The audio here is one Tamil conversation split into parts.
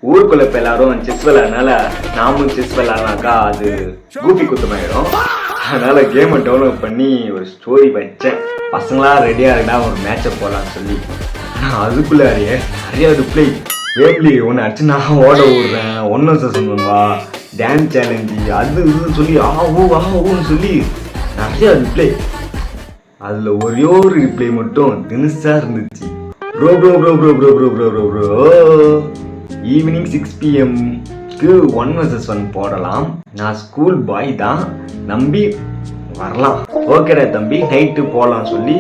ஊருக்குள்ள இப்போ எல்லாரும் செஸ் விளையாடுனால நாமும் செஸ் விளையாடுனாக்கா அது கூப்பி குத்தமாயிடும். அதனால கேமை டவுன்லோட் பண்ணி ஒரு ஸ்டோரி வச்சேன். பசங்களா ரெடியா இருந்தா ஒரு மேட்சை போடலான்னு சொல்லி. ஆனால் அதுக்குள்ளாரியே நிறைய ரிப்ளை. வேப்லி ஒன்று அடிச்சு நான் ஓட விடுறேன், ஒன்றும் சொல்லுவா டான்ஸ் சேலஞ்சு அது இதுன்னு சொல்லி ஊன்னு சொல்லி நிறைய ரிப்ளை. அதில் ஒரே ஒரு ரிப்ளை மட்டும் தினுசா இருந்துச்சு. Bro bro bro bro bro bro bro bro bro evening 6 PM-க்கு 1 vs 1 போடலாம். நான் ஸ்கூல் பாய் தான், நம்பி வரலாம். ஓகேடா தம்பி, நைட்டு போகலாம் சொல்லி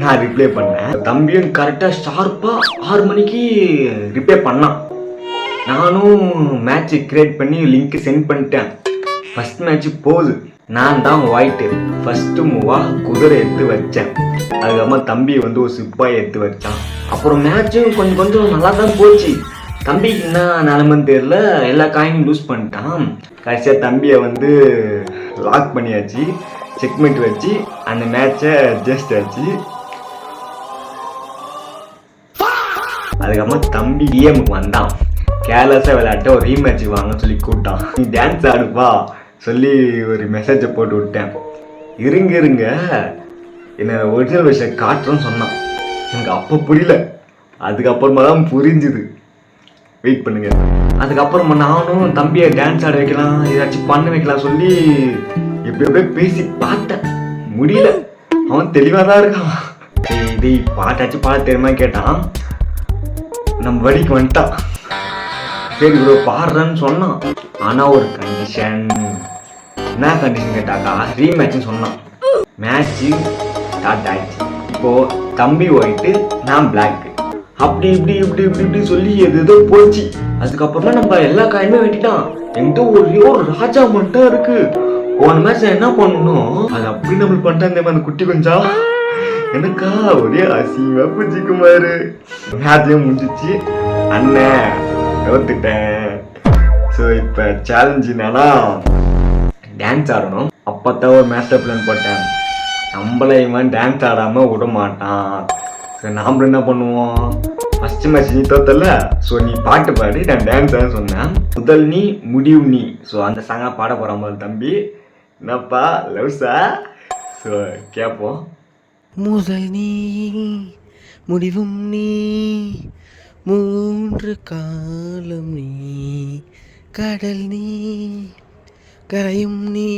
நான் ரிப்ளை பண்ணேன். தம்பியும் கரெக்டாக ஷார்ப்பாக 6 மணிக்கு ரிப்ளை பண்ணான். நானும் மேட்ச் கிரியேட் பண்ணி லிங்க் சென்ட் பண்ணிட்டேன். ஃபர்ஸ்ட் மேட்ச் போகுது. நான் தான் ஒயிட்டு. ஃபர்ஸ்ட்டு மூவாக குதிரை எடுத்து வச்சேன். அதுக்கப்புறமா தம்பி வந்து ஒரு சிப்பாய் எடுத்து வச்சான். அப்புறம் மேட்சும் கொஞ்சம் நல்லா தான் போச்சு. தம்பிக்கு என்ன நிலமன்னு தெரியல, எல்லா காயினும் லூஸ் பண்ணிட்டான். கடைசியாக தம்பியை வந்து லாக் பண்ணியாச்சு, செக்மெண்ட் வச்சு அந்த மேட்சை ஜெஸ்ட் ஆச்சு. அதுக்கப்புறமா தம்பி டிஎம்க்கு வந்தான். கேர்லெஸ்ஸாக விளையாட்ட ஒரு ரீமேட்ச் வாங்கன்னு சொல்லி கூப்பிட்டான். நீ டான்ஸ் ஆடுப்பா சொல்லி ஒரு மெசேஜை போட்டு விட்டேன். இருங்க என்ன ஒரிஜினல் விஷயம் காட்டுறோன்னு சொன்னான். எனக்கு அப்போ புரியல, அதுக்கப்புறமா தான் புரிஞ்சுது. வெயிட் பண்ணுங்க. அதுக்கப்புறமா நானும் தம்பியை டான்ஸ் ஆட வைக்கலாம், ஏதாச்சும் பண்ண வைக்கலாம் சொல்லி எப்படியே பேசி பார்த்தேன். முடியல. அவன் தெளிவாக தான் இருக்கான். இது பாட்டாச்சும் பாட தெரியுமா கேட்டான். நம்ம வழிக்கு வந்துட்டான். சரி ப்ரோ பாடுறேன்னு சொன்னான். ஆனால் ஒரு கண்டிஷன். என்ன கண்டிஷன் கேட்டாக்கா, ரீமேட்ச்னு சொன்னான். மேட்ச்சு ஸ்டார்ட் ஆயிடுச்சு. இப்போது தம்பி ஒயிட்டு, நான் பிளாக்கு. அப்படி இப்படி சொல்லி எதோ போச்சு. அதுக்கப்புறமா நம்ம எல்லா காயுமே வெட்டிட்டான். என்கிட்ட ஒரே ஒரு ராஜா மட்டும் இருக்கு. போன மேட்ச் என்ன பண்ணணும், அது அப்படி நம்மளுக்கு பண்ணிட்டான். அந்த குட்டி கொஞ்சம் எனக்கா ஒரே அசிங்கமா புரிஞ்சுக்குமாரு. மேட்சையும் முடிஞ்சிச்சு. அண்ணன் தோத்துட்டேன். ஸோ இப்போ சேலஞ்சு என்னன்னா டான்ஸ் ஆடணும். அப்போத்தான் ஒரு மாஸ்டர் பிளான் போட்டேன். நம்மள இவன் டான்ஸ் ஆடாமல் விட மாட்டான். ஸோ நாம் என்ன பண்ணுவோம், ஃபஸ்ட்டு மேட்ச் நீ தோத்தல, ஸோ நீ பாட்டு பாடி, நான் டான்ஸ் ஆட சொன்னேன். முதல் நீ முடிவு நீ. ஸோ அந்த சாங்காக பாட போகிறான் போது தம்பி. என்னப்பா லவ்ஸா? ஸோ கேட்போம். முதல் நீ முடிவும் நீ, மூன்று காலம் நீ, கடல் நீ, கரையும் நீ.